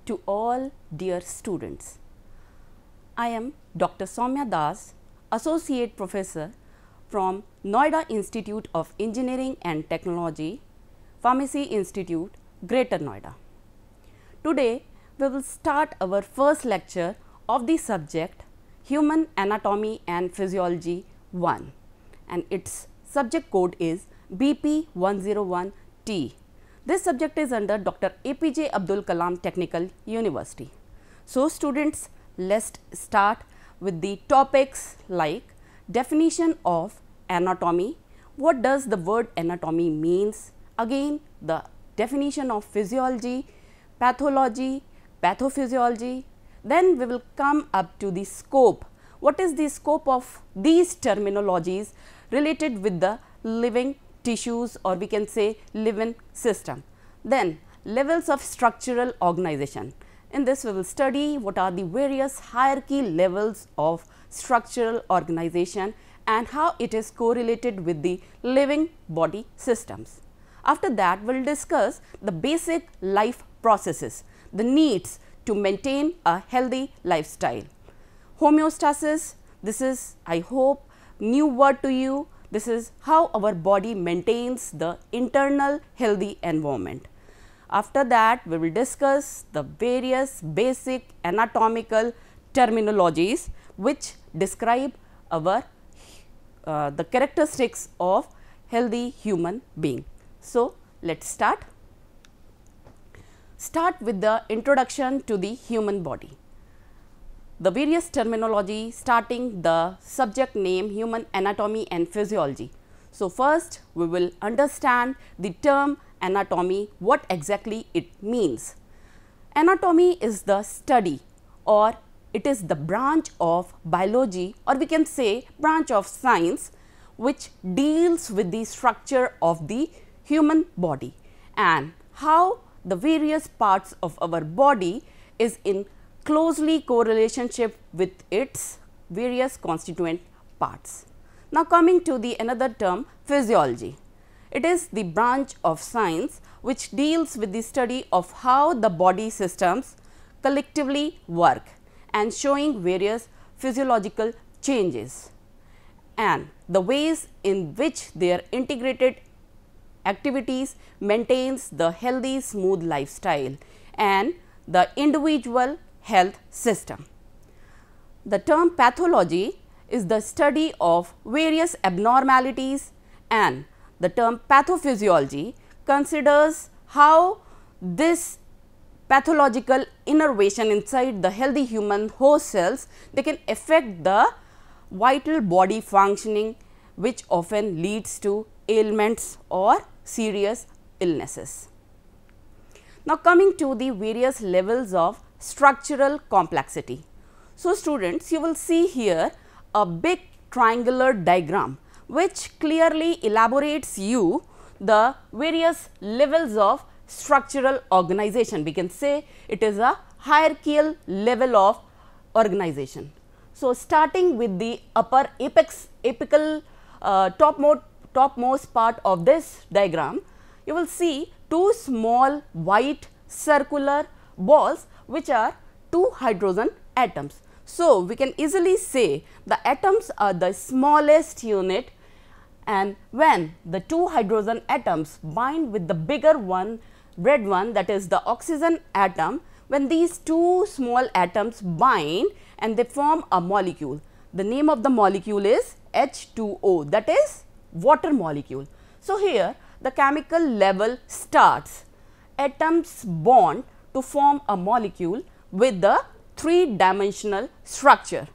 to all dear students. I am Dr. Soumya Das, Associate Professor from Noida Institute of Engineering and Technology, Pharmacy Institute, Greater Noida. Today, we will start our first lecture of the subject Human Anatomy and Physiology 1, and its subject code is BP 101T. This subject is under Dr. APJ Abdul Kalam Technical University. So, students, let's start with the topics like definition of anatomy. What does the word anatomy means? Again, the definition of physiology, pathology, pathophysiology. Then we will come up to the scope. What is the scope of these terminologies related with the living tissues, or we can say living system. Then levels of structural organization. In this we will study what are the various hierarchy levels of structural organization and how it is correlated with the living body systems. After that we will discuss the basic life processes, the needs to maintain a healthy lifestyle. Homeostasis, this is, I hope, new word to you. This is how our body maintains the internal healthy environment. After that, we will discuss the various basic anatomical terminologies which describe our the characteristics of healthy human being. So, let us start. Start with the introduction to the human body. The various terminology starting the subject name Human Anatomy and Physiology. So, first we will understand the term anatomy, what exactly it means. Anatomy is the study, or it is the branch of biology, or we can say branch of science which deals with the structure of the human body and how the various parts of our body is in closely correlationship with its various constituent parts. Now, coming to the another term physiology. It is the branch of science which deals with the study of how the body systems collectively work and showing various physiological changes and the ways in which their integrated activities maintains the healthy smooth lifestyle and the individual health system. The term pathology is the study of various abnormalities, and the term pathophysiology considers how this pathological innervation inside the healthy human host cells, they can affect the vital body functioning, which often leads to ailments or serious illnesses. Now, coming to the various levels of structural complexity. So, students, you will see here a big triangular diagram which clearly elaborates you the various levels of structural organization. We can say it is a hierarchical level of organization. So, starting with the upper apical topmost part of this diagram, you will see two small white circular balls which are two hydrogen atoms. So, we can easily say the atoms are the smallest unit, and when the two hydrogen atoms bind with the bigger one, red one, that is the oxygen atom, when these two small atoms bind and they form a molecule, the name of the molecule is H2O, that is water molecule. So, here the chemical level starts, atoms bond to form a molecule with the three-dimensional structure.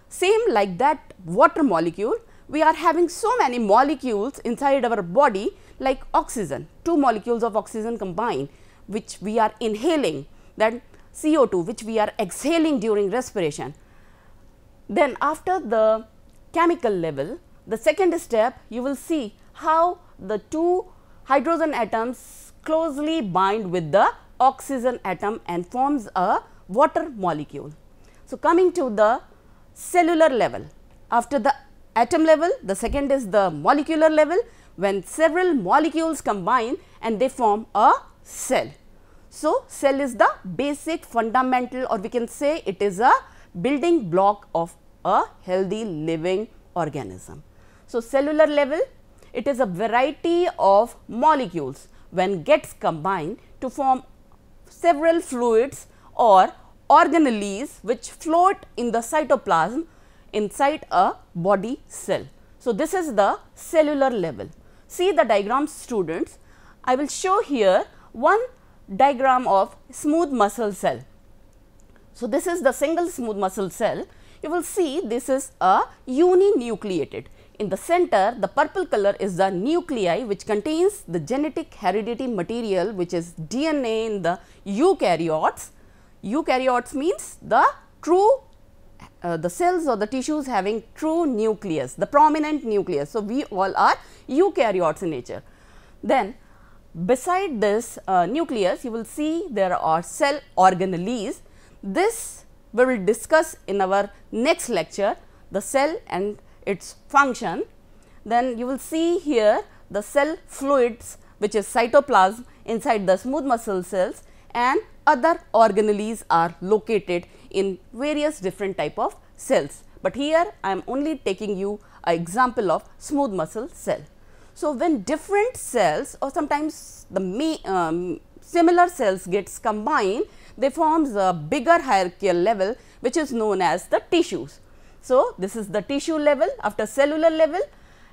Same like that water molecule, we are having so many molecules inside our body like oxygen, two molecules of oxygen combined which we are inhaling, then CO2 which we are exhaling during respiration. Then after the chemical level, the second step, you will see how the two hydrogen atoms closely bind with the oxygen atom and forms a water molecule. So, coming to the cellular level, after the atom level, the second is the molecular level, when several molecules combine and they form a cell. So, cell is the basic fundamental, or we can say it is a building block of a healthy living organism. So, cellular level, it is a variety of molecules when gets combined to form several fluids or organelles which float in the cytoplasm inside a body cell. So, this is the cellular level. See the diagram, students. I will show here one diagram of smooth muscle cell. So, this is the single smooth muscle cell. You will see this is a uninucleated. In the center, the purple color is the nuclei which contains the genetic heredity material, which is DNA in the eukaryotes. Eukaryotes means the true the cells or the tissues having true nucleus, the prominent nucleus. So, we all are eukaryotes in nature. Then beside this nucleus, you will see there are cell organelles. This we will discuss in our next lecture, the cell and its function. Then you will see here the cell fluids, which is cytoplasm inside the smooth muscle cells, and other organelles are located in various different type of cells. But here I am only taking you an example of smooth muscle cell. So, when different cells or sometimes the similar cells gets combined, they forms a bigger hierarchical level which is known as the tissues. So, this is the tissue level after cellular level,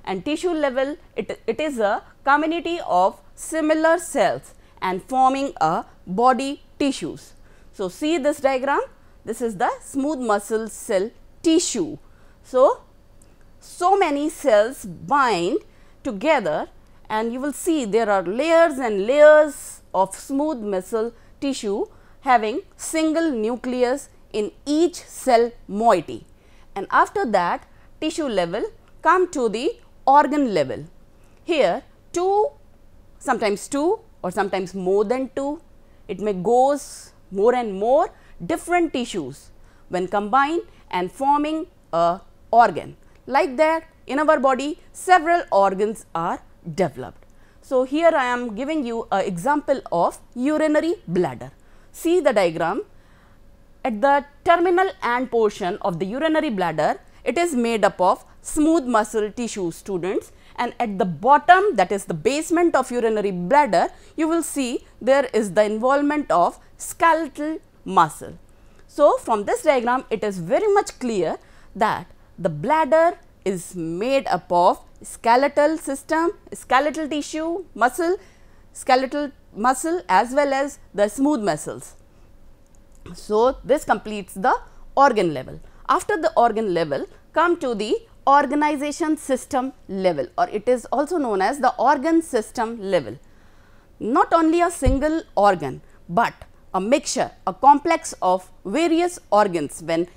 and tissue level it is a community of similar cells and forming a body tissues. So, see this diagram, this is the smooth muscle cell tissue. So many cells bind together and you will see there are layers and layers of smooth muscle tissue having single nucleus in each cell moiety. And after that, tissue level come to the organ level. Here sometimes two or sometimes more than two, it may goes more and more different tissues when combined and forming a organ. Like that, in our body several organs are developed. So, here I am giving you an example of urinary bladder. See the diagram. At the terminal end portion of the urinary bladder, it is made up of smooth muscle tissue, students, and at the bottom, that is the basement of urinary bladder, you will see there is the involvement of skeletal muscle. So, from this diagram, it is very much clear that the bladder is made up of skeletal system, skeletal tissue, skeletal muscle as well as the smooth muscles. So, this completes the organ level. After the organ level, come to the organization system level, or it is also known as the organ system level. Not only a single organ, but a mixture, a complex of various organs when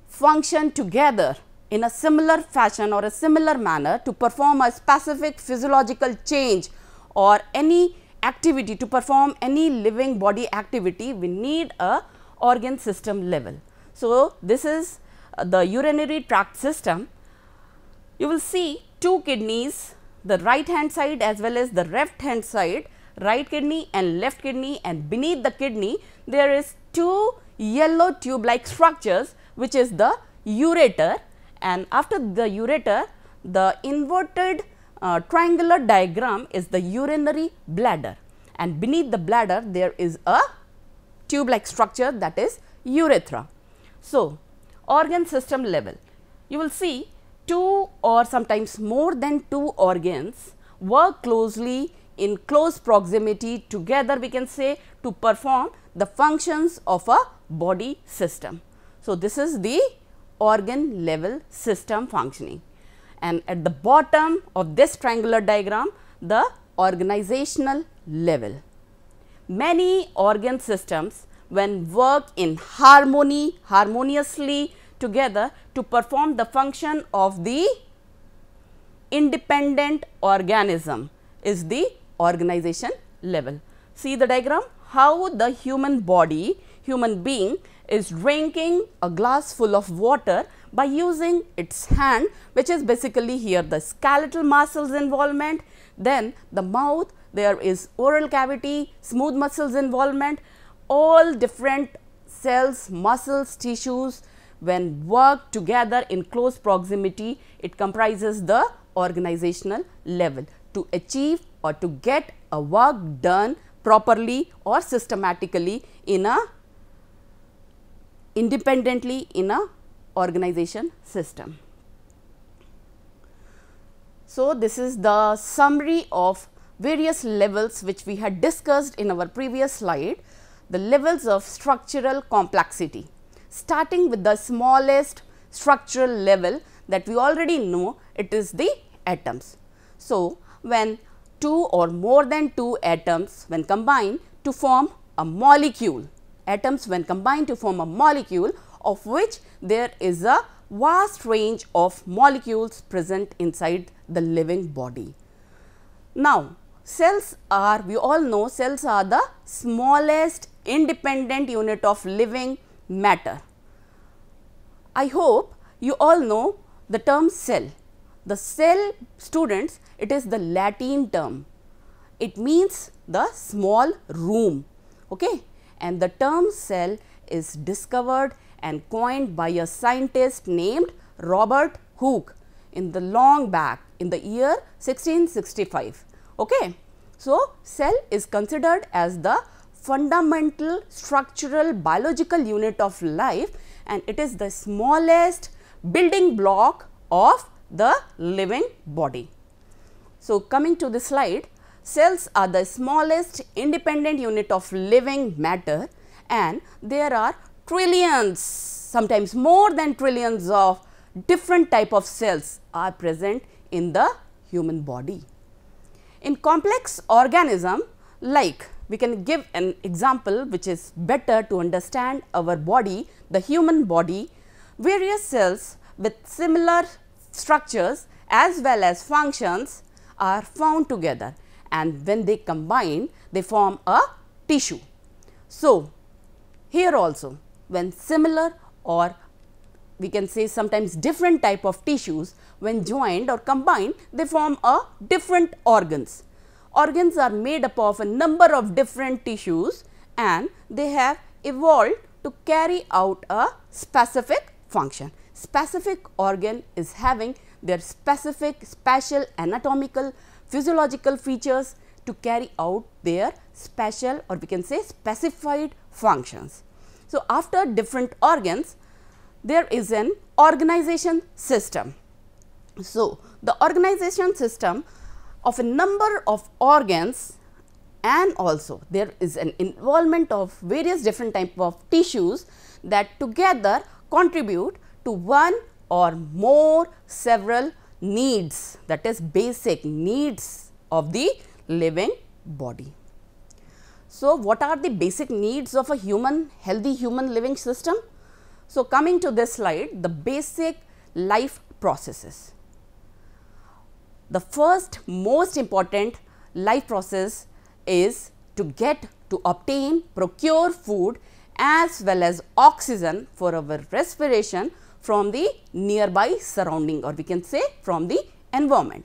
function together in a similar fashion or a similar manner to perform a specific physiological change or any activity, to perform any living body activity, we need a organ system level. So, this is the urinary tract system. You will see two kidneys, the right hand side as well as the left hand side, right kidney and left kidney, and beneath the kidney there is two yellow tube like structures which is the ureter, and after the ureter the inverted triangular diagram is the urinary bladder, and beneath the bladder there is a tube like structure, that is urethra. So, organ system level, you will see two or sometimes more than two organs work closely in close proximity together, we can say, to perform the functions of a body system. So, this is the organ level system functioning, and at the bottom of this triangular diagram the organizational level. Many organ systems when work in harmoniously together to perform the function of the independent organism is the organization level. See the diagram, how the human being is drinking a glass full of water by using its hand, which is basically here the skeletal muscles involvement, then the mouth, there is oral cavity, smooth muscles involvement, all different cells, muscles, tissues, when work together in close proximity, it comprises the organizational level to achieve or to get a work done properly or systematically in a independently in a organization system. So, this is the summary of various levels which we had discussed in our previous slide, the levels of structural complexity, starting with the smallest structural level that we already know, it is the atoms. So, when two or more than two atoms when combined to form a molecule, atoms when combined to form a molecule of which there is a vast range of molecules present inside the living body. Now, cells are, we all know cells are the smallest independent unit of living matter. I hope you all know the term cell. The cell, students, it is the Latin term. It means the small room, okay? And the term cell is discovered and coined by a scientist named Robert Hooke in the long back in the year 1665, okay? So, cell is considered as the fundamental structural biological unit of life, and it is the smallest building block of the living body. So, coming to the slide, cells are the smallest independent unit of living matter, and there are trillions, sometimes more than trillions of different type of cells are present in the human body. In complex organism, like we can give an example which is better to understand our body, the human body, various cells with similar structures as well as functions are found together, and when they combine they form a tissue. So, here also when similar or we can say sometimes different type of tissues when joined or combined they form a different organs. Organs are made up of a number of different tissues and they have evolved to carry out a specific function. Specific organ is having their specific spatial anatomical physiological features to carry out their special or we can say specified functions. So, after different organs there is an organization system. So, the organization system of a number of organs and also there is an involvement of various different type of tissues that together contribute to one or more several needs, that is basic needs of the living body. So, what are the basic needs of a healthy human living system? So, coming to this slide, the basic life processes. The first most important life process is to obtain, procure food as well as oxygen for our respiration from the nearby surrounding or we can say from the environment.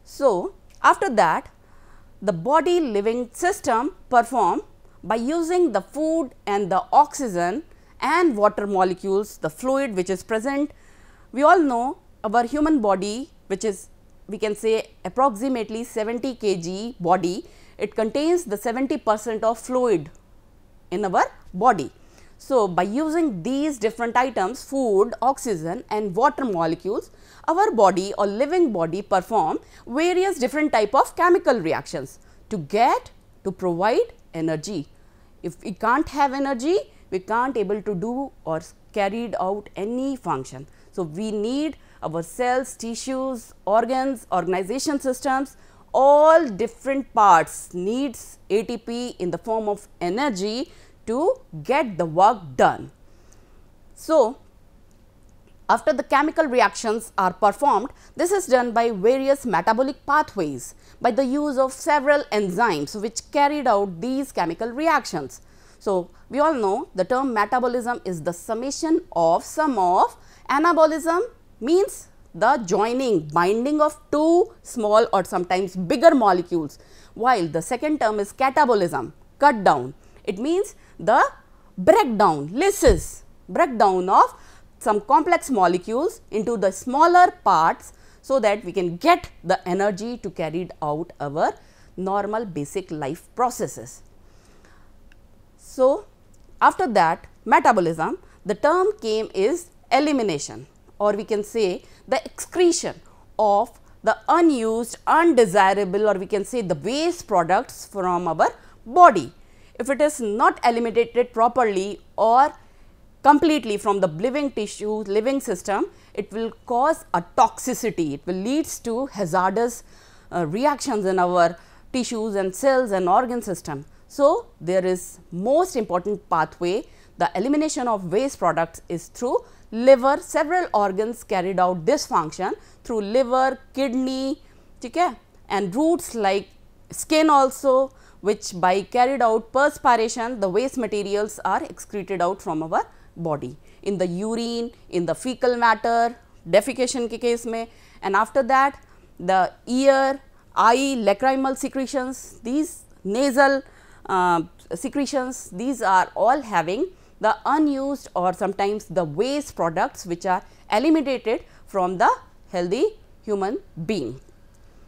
So, after that the body living system perform by using the food and the oxygen and water molecules, the fluid which is present. We all know our human body, which is we can say approximately 70 kg body, it contains the 70% of fluid in our body. So, by using these different items food, oxygen and water molecules, our body or living body perform various different type of chemical reactions to provide energy. If we can't have energy, we can't able to do or carried out any function. So, we need our cells, tissues, organs, organization systems, all different parts needs ATP in the form of energy to get the work done. So, after the chemical reactions are performed, this is done by various metabolic pathways by the use of several enzymes which carried out these chemical reactions. So, we all know the term metabolism is the summation of sum of anabolism means the joining, binding of two small or sometimes bigger molecules while the second term is catabolism, cut down. It means the breakdown, lysis, breakdown of some complex molecules into the smaller parts so that we can get the energy to carry out our normal basic life processes. So, after that metabolism, the term came is elimination, or we can say the excretion of the unused, undesirable, or we can say the waste products from our body. If it is not eliminated properly or completely from the living tissue, living system, it will cause a toxicity, it will leads to hazardous reactions in our tissues and cells and organ system. So, there is most important pathway, the elimination of waste products is through liver. Several organs carried out this function through liver, kidney, okay, and roots like skin also, which by carried out perspiration, the waste materials are excreted out from our body in the urine, in the fecal matter, defecation ke case mein, and after that the ear, eye, lacrimal secretions, these nasal secretions, these are all having the unused or sometimes the waste products which are eliminated from the healthy human being.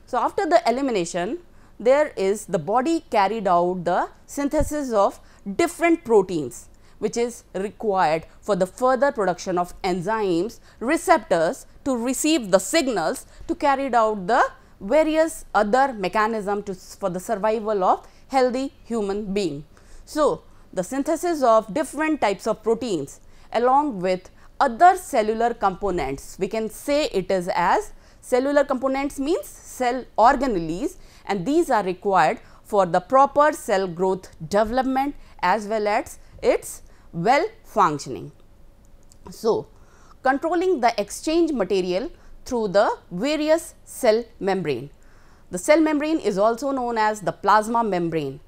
So, after the elimination, there is the body carried out the synthesis of different proteins which is required for the further production of enzymes, receptors to receive the signals to carry out the various other mechanism for the survival of healthy human being. So, the synthesis of different types of proteins along with other cellular components, we can say it is as cellular components means cell organelles, and these are required for the proper cell growth development as well as its well functioning. So, controlling the exchange material through the various cell membrane. The cell membrane is also known as the plasma membrane.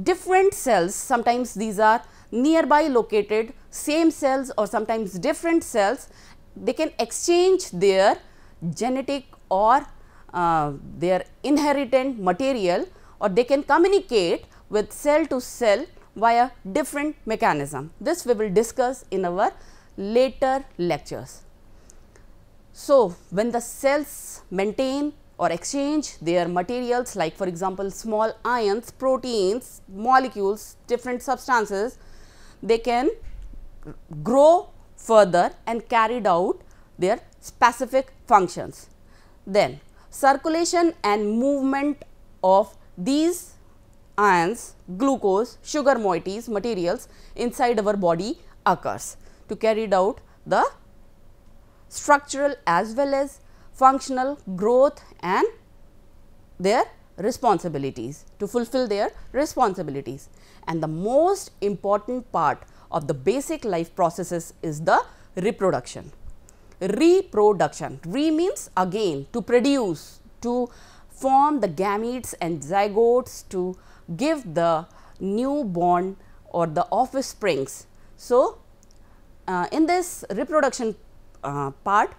Different cells, sometimes these are nearby located same cells or sometimes different cells, they can exchange their genetic or their inherited material, or they can communicate with cell to cell via different mechanism. This we will discuss in our later lectures. So, when the cells maintain or exchange their materials like for example, small ions, proteins, molecules, different substances, they can grow further and carried out their specific functions. Then circulation and movement of these ions, glucose, sugar moieties materials inside our body occurs to carry out the structural as well as functional growth and their responsibilities, to fulfill their responsibilities. And the most important part of the basic life processes is the reproduction. Reproduction, re means again to produce, to form the gametes and zygotes to give the newborn or the offsprings. So, in this reproduction part,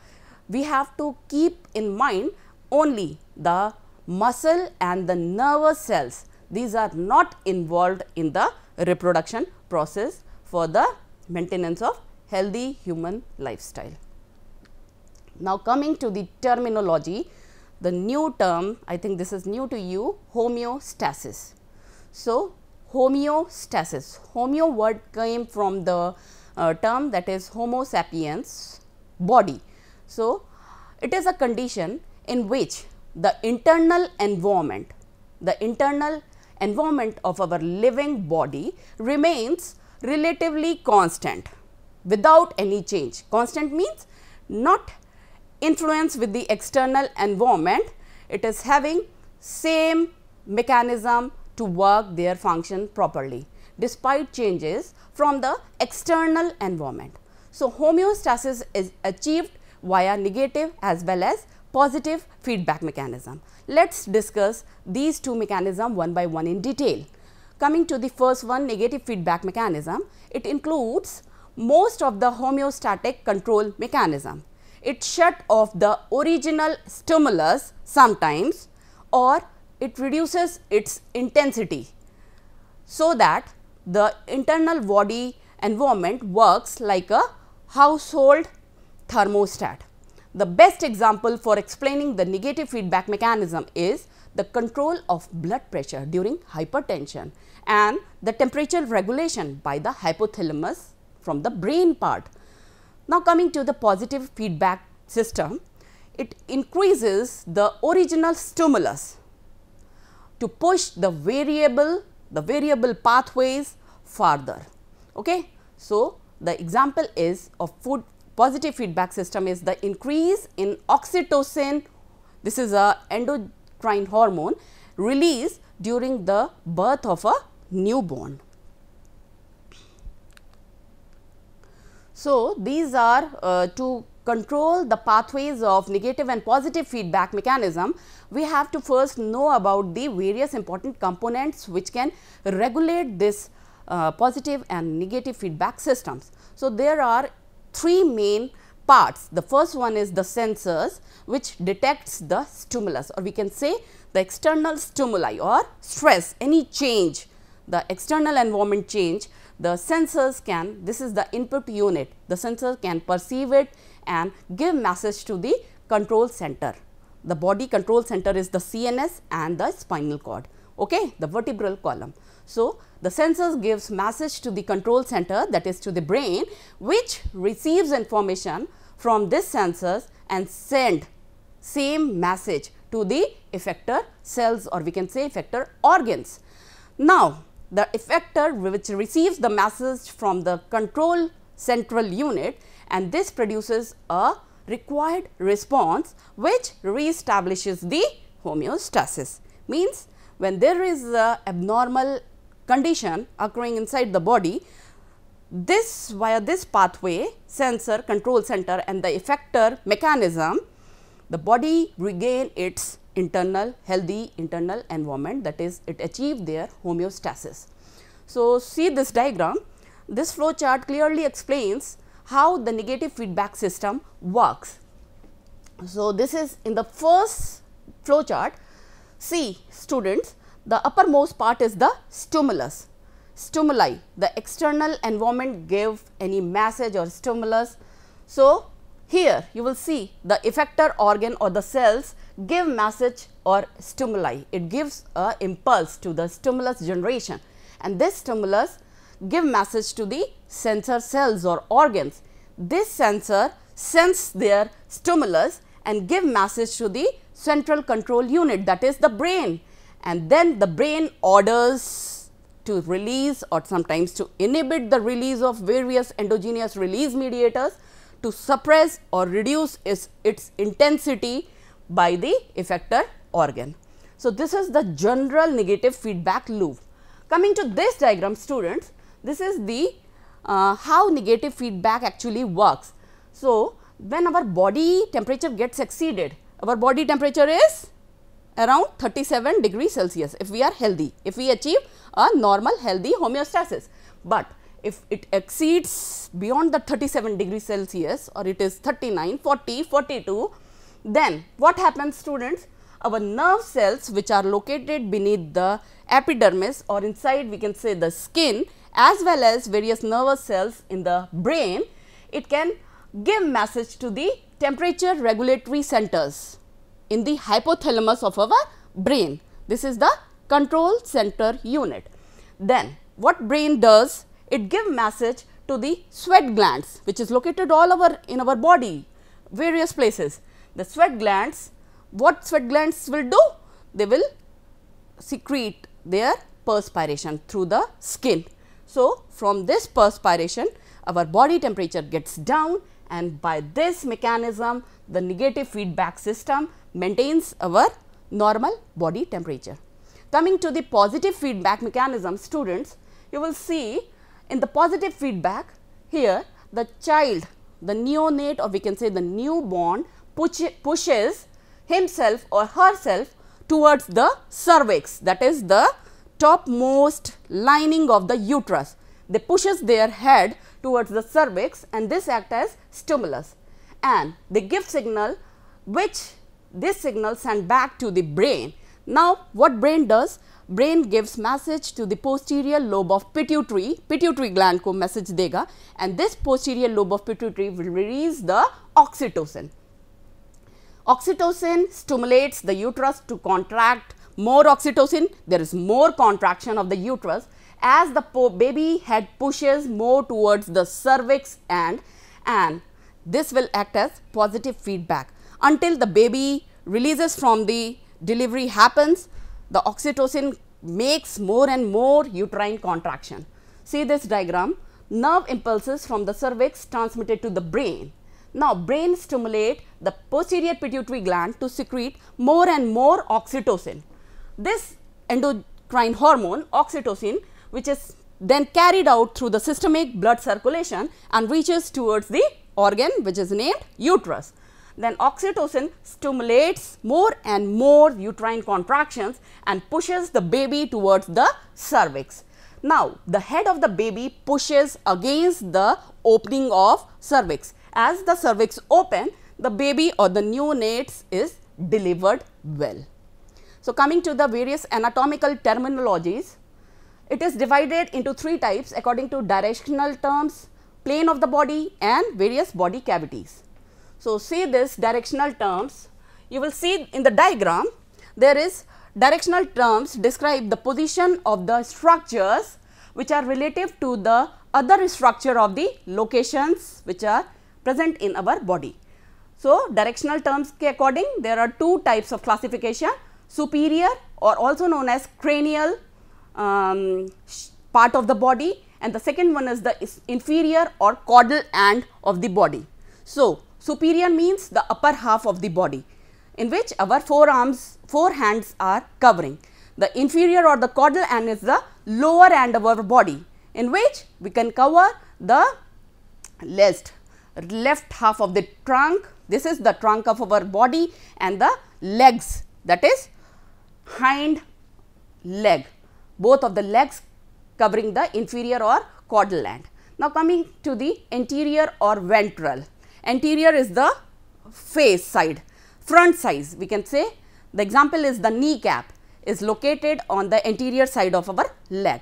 we have to keep in mind only the muscle and the nervous cells. These are not involved in the reproduction process for the maintenance of healthy human lifestyle. Now, coming to the terminology, the new term, I think this is new to you, homeostasis. So, homeostasis, homeo word came from the term that is homo sapiens, body. So, it is a condition in which the internal environment of our living body remains relatively constant without any change. Constant means not influence with the external environment, it is having same mechanism to work their function properly despite changes from the external environment. So, homeostasis is achieved via negative as well as positive feedback mechanism. Let us discuss these two mechanisms one by one in detail. Coming to the first one, negative feedback mechanism, it includes most of the homeostatic control mechanism. It shut off the original stimulus sometimes or it reduces its intensity so that the internal body environment works like a household thermostat. The best example for explaining the negative feedback mechanism is the control of blood pressure during hypertension and the temperature regulation by the hypothalamus from the brain part. Now, coming to the positive feedback system, it increases the original stimulus to push the variable pathways further. Okay. So, the example is of positive feedback system is the increase in oxytocin. This is a endocrine hormone released during the birth of a newborn. So, these are to control the pathways of negative and positive feedback mechanism. We have to first know about the various important components which can regulate this positive and negative feedback systems. So, there are three main parts. The first one is the sensors, which detects the stimulus, or we can say the external stimuli or stress, any change, the external environment change. The sensors can, this is the input unit, the sensor can perceive it and give message to the control center. The body control center is the CNS and the spinal cord, okay, the vertebral column. So, the sensors gives message to the control center, that is to the brain, which receives information from this sensors and send same message to the effector cells, or we can say effector organs. Now, the effector which receives the message from the control central unit, and this produces a required response which reestablishes the homeostasis. Means when there is a abnormal condition occurring inside the body, this via this pathway, sensor, control center and the effector mechanism, the body regain its internal healthy internal environment, that is it achieve their homeostasis. So, see this diagram, this flow chart clearly explains how the negative feedback system works. So, this is in the first flow chart. See students, the uppermost part is the stimulus, stimuli, the external environment give any message or stimulus. So, here you will see the effector organ or the cells give message or stimuli, it gives a impulse to the stimulus generation, and this stimulus give message to the sensor cells or organs. This sensor sense their stimulus and give message to the central control unit, that is the brain, and then the brain orders to release or sometimes to inhibit the release of various endogenous release mediators to suppress or reduce its intensity by the effector organ. So, this is the general negative feedback loop. Coming to this diagram students, this is the how negative feedback actually works. So, when our body temperature gets exceeded, our body temperature is around 37 degrees Celsius if we are healthy, if we achieve a normal healthy homeostasis. But if it exceeds beyond the 37 degrees Celsius or it is 39, 40, 42, then what happens students? Our nerve cells which are located beneath the epidermis or inside we can say the skin, as well as various nervous cells in the brain, it can give message to the temperature regulatory centers in the hypothalamus of our brain. This is the control center unit. Then what brain does? It give message to the sweat glands which is located all over in our body, various places. The sweat glands, what sweat glands will do? They will secrete their perspiration through the skin. So, from this perspiration our body temperature gets down, and by this mechanism the negative feedback system maintains our normal body temperature. Coming to the positive feedback mechanism students, you will see in the positive feedback here the child, the neonate or we can say the newborn pushes himself or herself towards the cervix, that is the topmost lining of the uterus. They pushes their head towards the cervix and this acts as stimulus, and they give signal which this signal sent back to the brain. Now, what brain does? Brain gives message to the posterior lobe of pituitary gland को message देगा, and this posterior lobe of pituitary will release the oxytocin. Oxytocin stimulates the uterus to contract. More oxytocin, there is more contraction of the uterus as the baby head pushes more towards the cervix, and this will act as positive feedback until the baby releases from the delivery happens. The oxytocin makes more and more uterine contraction. See this diagram, nerve impulses from the cervix transmitted to the brain. Now, brain stimulate the posterior pituitary gland to secrete more and more oxytocin. This endocrine hormone oxytocin, which is then carried out through the systemic blood circulation and reaches towards the organ which is named uterus. Then oxytocin stimulates more and more uterine contractions and pushes the baby towards the cervix. Now, the head of the baby pushes against the opening of cervix. As the cervix open, the baby or the neonates is delivered well. So, coming to the various anatomical terminologies, it is divided into three types according to directional terms, plane of the body and various body cavities. So, see this directional terms, you will see in the diagram there is directional terms describe the position of the structures which are relative to the other structure of the locations which are present in our body. So, directional terms ke according there are two types of classification, superior or also known as cranial part of the body, and the second one is the inferior or caudal end of the body. So, superior means the upper half of the body in which our four hands are covering. The inferior or the caudal end is the lower end of our body in which we can cover the left half of the trunk. This is the trunk of our body, and the legs, that is hind leg, both of the legs covering the inferior or caudal end. Now, coming to the anterior or ventral. Anterior is the face side, front side we can say. The example is the kneecap is located on the anterior side of our leg.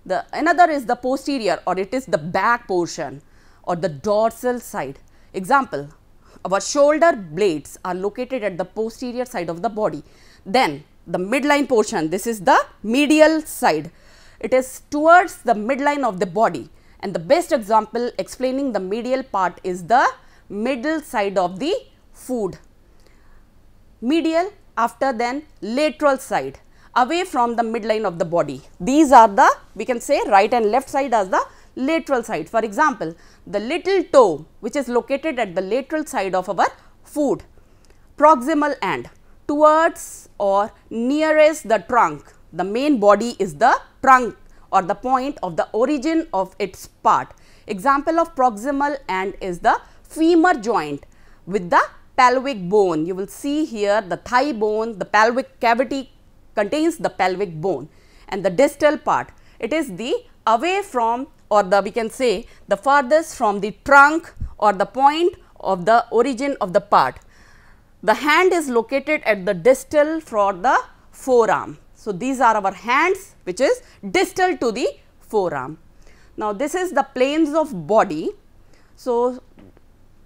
The another is the posterior, or it is the back portion or the dorsal side. Example, our shoulder blades are located at the posterior side of the body. Then the midline portion, this is the medial side. It is towards the midline of the body, and the best example explaining the medial part is the middle side of the foot. Medial, after then lateral side away from the midline of the body. These are the, we can say, right and left side as the lateral side. For example, the little toe which is located at the lateral side of our foot. Proximal end, towards or nearest the trunk. The main body is the trunk or the point of the origin of its part. Example of proximal end is the femur joint with the pelvic bone. You will see here the thigh bone, the pelvic cavity contains the pelvic bone, and the distal part, it is the away from, or the we can say the farthest from the trunk or the point of the origin of the part. The hand is located at the distal for the forearm. So, these are our hands which is distal to the forearm. Now, this is the planes of body. So,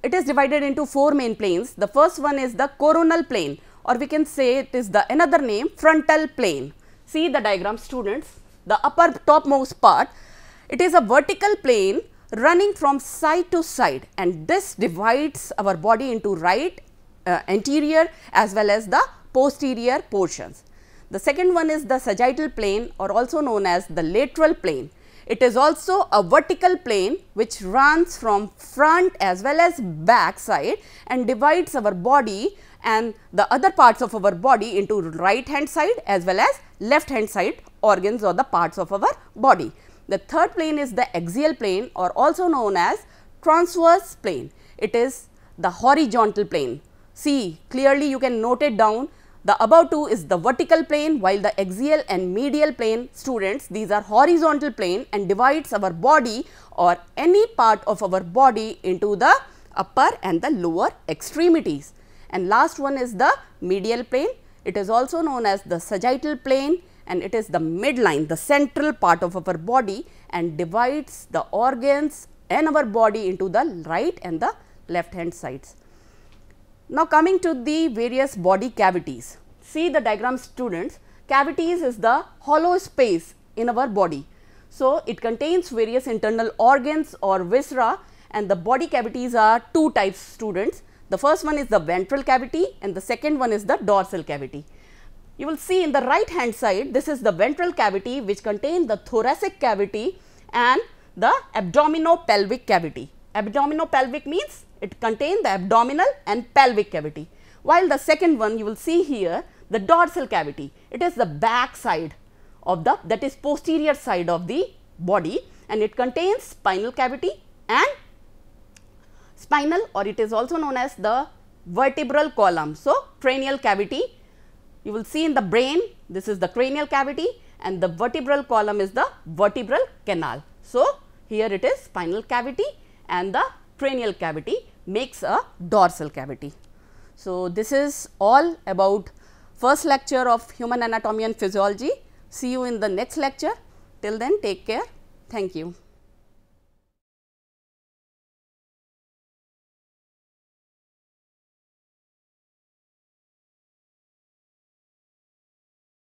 it is divided into four main planes. The first one is the coronal plane, or we can say it is the another name frontal plane. See the diagram, students, the upper topmost part, it is a vertical plane running from side to side, and this divides our body into right anterior as well as the posterior portions. The second one is the sagittal plane, or also known as the lateral plane. It is also a vertical plane which runs from front as well as back side and divides our body and the other parts of our body into right hand side as well as left hand side organs or the parts of our body. The third plane is the axial plane, or also known as transverse plane. It is the horizontal plane. See, clearly you can note it down. The above two is the vertical plane, while the axial and medial plane, students, these are horizontal plane and divides our body or any part of our body into the upper and the lower extremities. And last one is the medial plane. It is also known as the sagittal plane, and it is the midline, the central part of our body, and divides the organs in our body into the right and the left hand sides. Now, coming to the various body cavities. See the diagram, students. Cavities is the hollow space in our body. So, it contains various internal organs or viscera, and the body cavities are two types, students. The first one is the ventral cavity and the second one is the dorsal cavity. You will see in the right hand side, this is the ventral cavity which contains the thoracic cavity and the abdominopelvic cavity. Abdominopelvic means it contains the abdominal and pelvic cavity, while the second one you will see here, the dorsal cavity. It is the back side of the, that is posterior side of the body, and it contains spinal cavity and spinal, or it is also known as the vertebral column. So, cranial cavity, you will see in the brain, this is the cranial cavity, and the vertebral column is the vertebral canal. So, here it is spinal cavity and the cranial cavity makes a dorsal cavity. So, this is all about first lecture of human anatomy and physiology. See you in the next lecture. Till then, take care. Thank you.